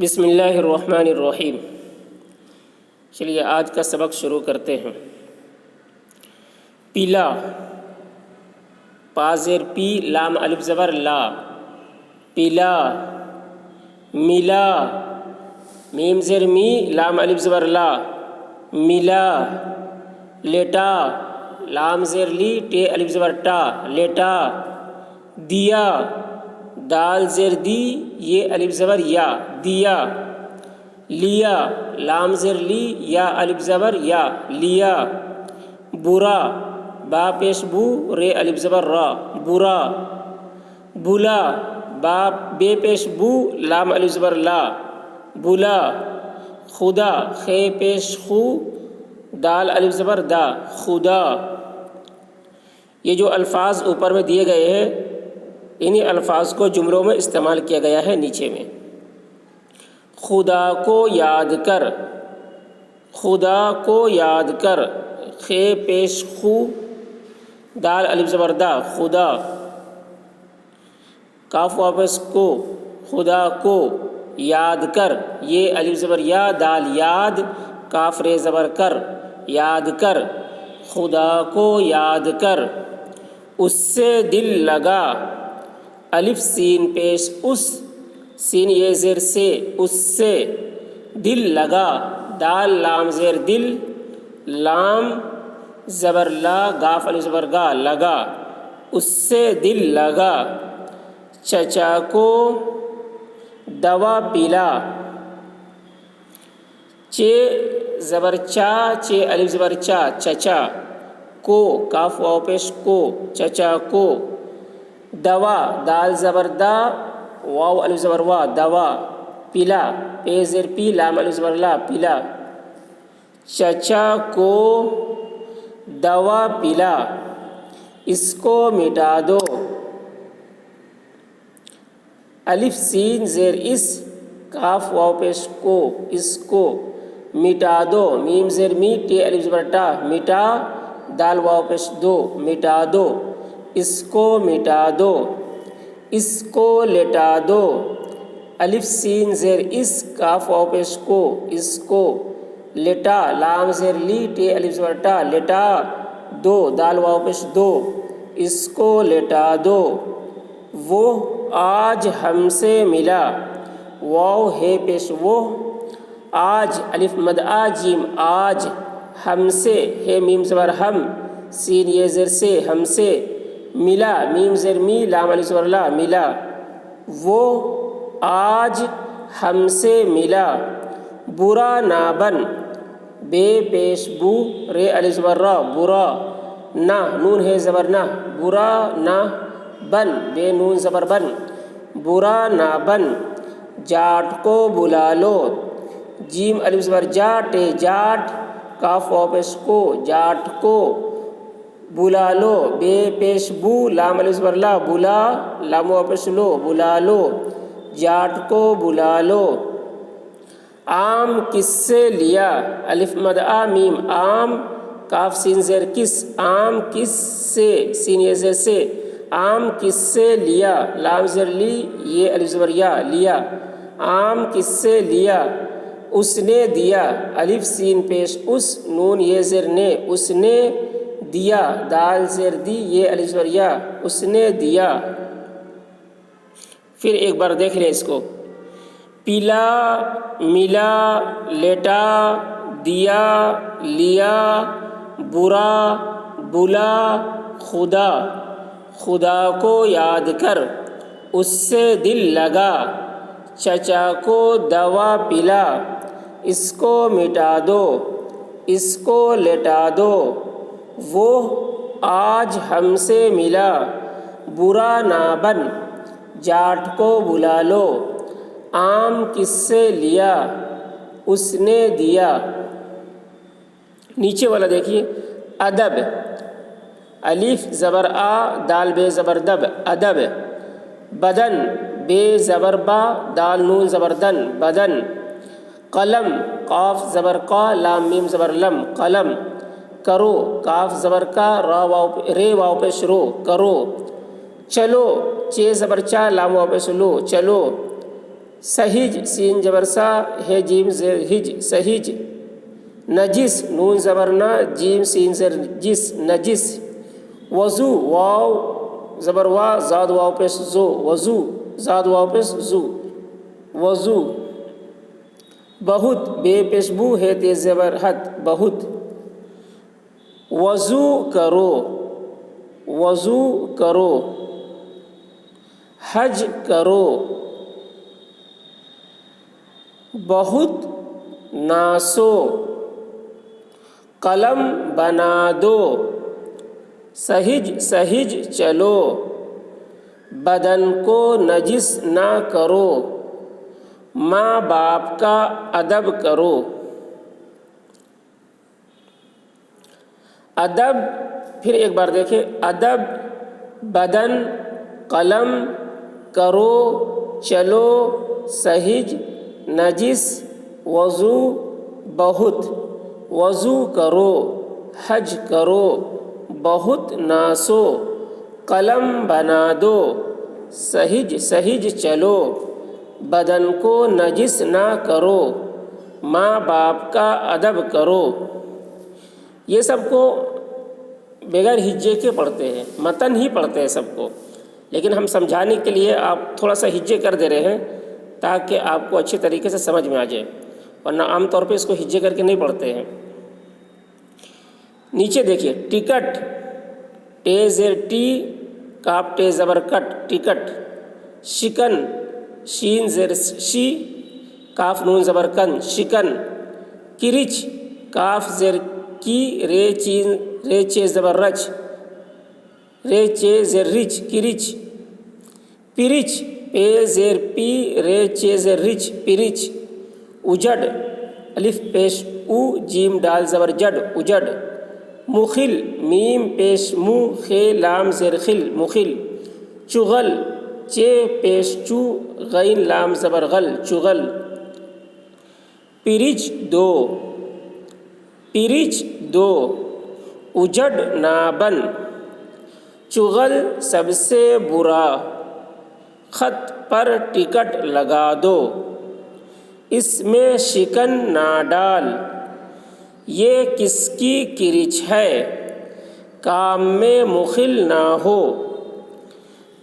بسم اللہ الرحمن الرحیم۔ چلیے آج کا سبق شروع کرتے ہیں۔ پیلا، پا زیر پی، لام الف زبر لا، پیلا۔ ملا، میم زیر می، لام الف زبر لا، ملا۔ لیٹا، لام زیر لی، ٹے الف زبر ٹا، لیٹا۔ دیا، دال زیر دی، یہ الف زبر یا، دیا۔ لیا، لام زیر لی، یا الف زبر یا، لیا۔ برا، با پیش بو، رے الف زبر را، برا۔ بلا، با بے پیش بو، لام الف زبر لا، بلا۔ خدا، خے پیش خو، دال الف زبر دا، خدا۔ یہ جو الفاظ اوپر میں دیے گئے ہیں انہی الفاظ کو جملوں میں استعمال کیا گیا ہے نیچے میں۔ خدا کو یاد کر، خدا کو یاد کر، خے پیش خو، دال الف زبر دا، خدا۔ کاف واپس کو، خدا کو یاد کر، یہ الف زبر یا، دال یاد، کاف رے زبر کر، یاد کر، خدا کو یاد کر۔ اس سے دل لگا، الف سین پیش اس، سین یہ زیر سے، اس سے دل لگا، دال لام زیر دل، لام زبر لا، گاف الف زبر گا، لگا، اس سے دل لگا۔ چچا کو دوا پلا، چے زبر چا، چے الف زبر چا، چچا۔ کو، کاف واو پیش کو، چچا کو۔ دوا، دال زبر دا، واو الف زبر وا، دوا، پلا، پے زیر پی، لام الف زبر لا، پلا۔ چچا کو دوا پلا، اس کو مٹا دو، الف سین زیر اس، کاف واو پیش کو، اس کو، مٹا دو، میم زیر می، ٹے الف زبر ٹا، مٹا، دال واو پیش دو، مٹا دو، اس کو مٹا دو۔ اس کو لٹا دو، الف سین زیر اس، کاف واو پیش کو، اس کو، لٹا، لام زیر لی، ٹے الف زبر ٹا، لٹا دو، دال واو پیش دو، اس کو لٹا دو۔ وہ آج ہم سے ملا، واو ہے پیش وہ، آج الف مد آ جیم، آج، ہم سے، ہے میم زبر ہم، سین یہ زیر سے، ہم سے، ملا، میم زیر می، لام الف زبر لا، ملا۔ وہ آج ہم سے ملا، برا نہ بن، بے پیش بو، رے الف زبر را، برا۔ نہ، نون ہے زبر نہ، برا نہ بن، بے نون زبر بن، برا نہ بن۔ جاٹ کو بلا لو، جیم الف زبر جا، ٹے جاٹ، کاف واو پیش کو، جاٹ کو بلا لو، بے پیش بو، لام الف زبر لا، بلا، لام واو پیش لو، بلا لو، جاٹ کو بلا لو۔ آم کس سے لیا، الف مد آ میم، آم، کاف سین زیر کس، آم کس سے، سین یہ زیر سے، آم کس سے لیا، لام زیر لی، یہ الف زبر یا، لیا، آم کس سے لیا۔ اس نے دیا، الف سین پیش اس، نون یہ زیر نے، اس نے دیا، دال زیر دی، یہ الف زبر یا، اس نے دیا۔ پھر ایک بار دیکھ لیں اس کو۔ پیلا، ملا، لیٹا، دیا، لیا، برا، بلا، خدا۔ خدا کو یاد کر، اس سے دل لگا، چچا کو دوا پلا، اس کو مٹا دو، اس کو لٹا دو۔ وہ آج ہم سے ملا، برا نہ بن، جاٹ کو بلا لو۔ آم کس سے لیا، اس نے دیا۔ نیچے والا دیکھیے، ادب، الف زبر آ، دال بے زبر دب، ادب۔ بدن، بے زبر با، دال نون زبر دن، بدن۔ قلم، قاف زبر قا، لام میم زبر لم، قلم۔ کرو، کاف زبر کا، رے واو پیش رو، کرو۔ چلو، چے زبر چا، لام واو پیش لو، چلو۔ सहिज सीन जबर सा है जीम ज़ेर हिज सहिज। नजिस नून ज़बर ना जीम सीन ज़ेर जिस नजिस। वज़ू वाव ज़बर वा ज़ाद वाव पेश ज़ो वज़ू ज़ाद वाव पेश ज़ू वज़ू। बहुत बे पेश बू है तेज़ ज़बर हद बहुत। वज़ू करो वज़ू करो। हज करो। बहुत नासो। कलम बना दो। सहिज सहिज चलो। बदन को नजिस ना करो। माँ बाप का अदब करो। अदब फिर एक बार देखें, अदब बदन कलम करो चलो सहिज नजिस वज़ू बहुत। वज़ू करो हज करो बहुत नासो कलम बना दो। सहिज सहिज चलो बदन को नजिस ना करो। माँ बाप का अदब करो। ये सबको बगैर हिज्जे के पढ़ते हैं, मतन ही पढ़ते हैं सबको, लेकिन हम समझाने के लिए आप थोड़ा सा हिज्जे कर दे रहे हैं ताकि आपको अच्छे तरीके से समझ में आ जाए, वरना आम तौर पे इसको हिज्जे करके नहीं पढ़ते हैं। नीचे देखिए, टिकट टे ज़ेर टी काफ टे ज़बर कट टिकट। शिकन शीन ज़ेर शी काफ नून ज़बर कन शिकन। किरिच काफ ज़ेर की रे चे ज़बर रच रे चे ज़ेर रिच किरिच। पिरिच पे ज़ेर पी रे चे ज़ेर रिच पिरिच। उजड़ अलिफ पेश उ जीम डाल ज़बर जड उजड़। मुखिल मीम पेश मु खे लाम ज़ेर खिल मुखिल। चुगल चे पेश चू गैन लाम ज़बर गल चुगल। पिरिच दो पिरिच दो। उजड़ ना बन। चुगल सबसे बुरा। खत पर टिकट लगा दो। इसमें शिकन ना डाल। ये किसकी किरिच है। काम में मुखिल ना हो।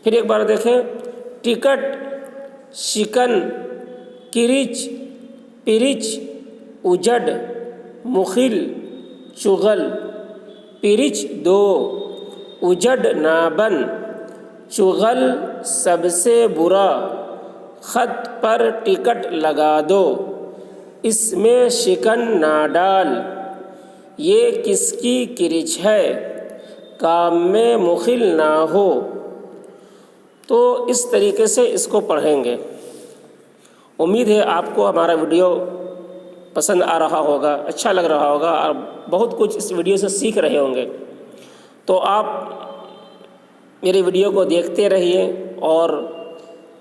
फिर एक बार देखें, टिकट शिकन किरिच पिरिच उजड़ मुखिल चुगल। पिरिच दो उजड़ ना बन। चुगल सबसे बुरा। खत पर टिकट लगा दो। इसमें शिकन ना डाल। ये किसकी किरिच है। काम में मुखिल ना हो। तो इस तरीके से इसको पढ़ेंगे। उम्मीद है आपको हमारा वीडियो पसंद आ रहा होगा, अच्छा लग रहा होगा और बहुत कुछ इस वीडियो से सीख रहे होंगे। तो आप मेरे वीडियो को देखते रहिए, और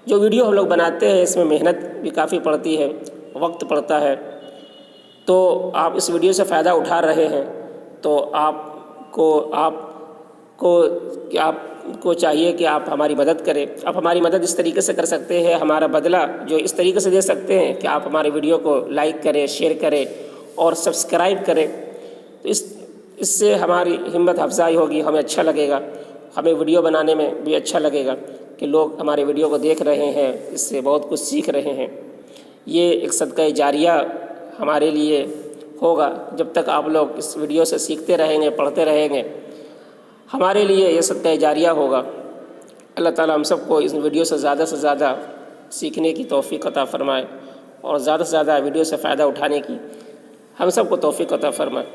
जो वीडियो हम लोग बनाते हैं इसमें मेहनत भी काफ़ी पड़ती है, वक्त पड़ता है। तो आप इस वीडियो से फ़ायदा उठा रहे हैं, तो आपको चाहिए कि आप हमारी मदद करें। आप हमारी मदद इस तरीके से कर सकते हैं, हमारा बदला जो इस तरीके से दे सकते हैं कि आप हमारे वीडियो को लाइक करें, शेयर करें और सब्सक्राइब करें। तो इससे हमारी हिम्मत अफजाई होगी, हमें अच्छा लगेगा, हमें वीडियो बनाने में भी अच्छा लगेगा कि लोग हमारे वीडियो को देख रहे हैं, इससे बहुत कुछ सीख रहे हैं। ये एक सदका जारिया हमारे लिए होगा। जब तक आप लोग इस वीडियो से सीखते रहेंगे, पढ़ते रहेंगे, हमारे लिए ये सदका जारिया होगा। अल्लाह ताला हम सबको इस वीडियो से ज़्यादा सीखने की तौफ़ीक़ अता फ़रमाए और ज़्यादा से ज़्यादा वीडियो से फ़ायदा उठाने की हम सबको तौफ़ीक़ अता फ़रमाए।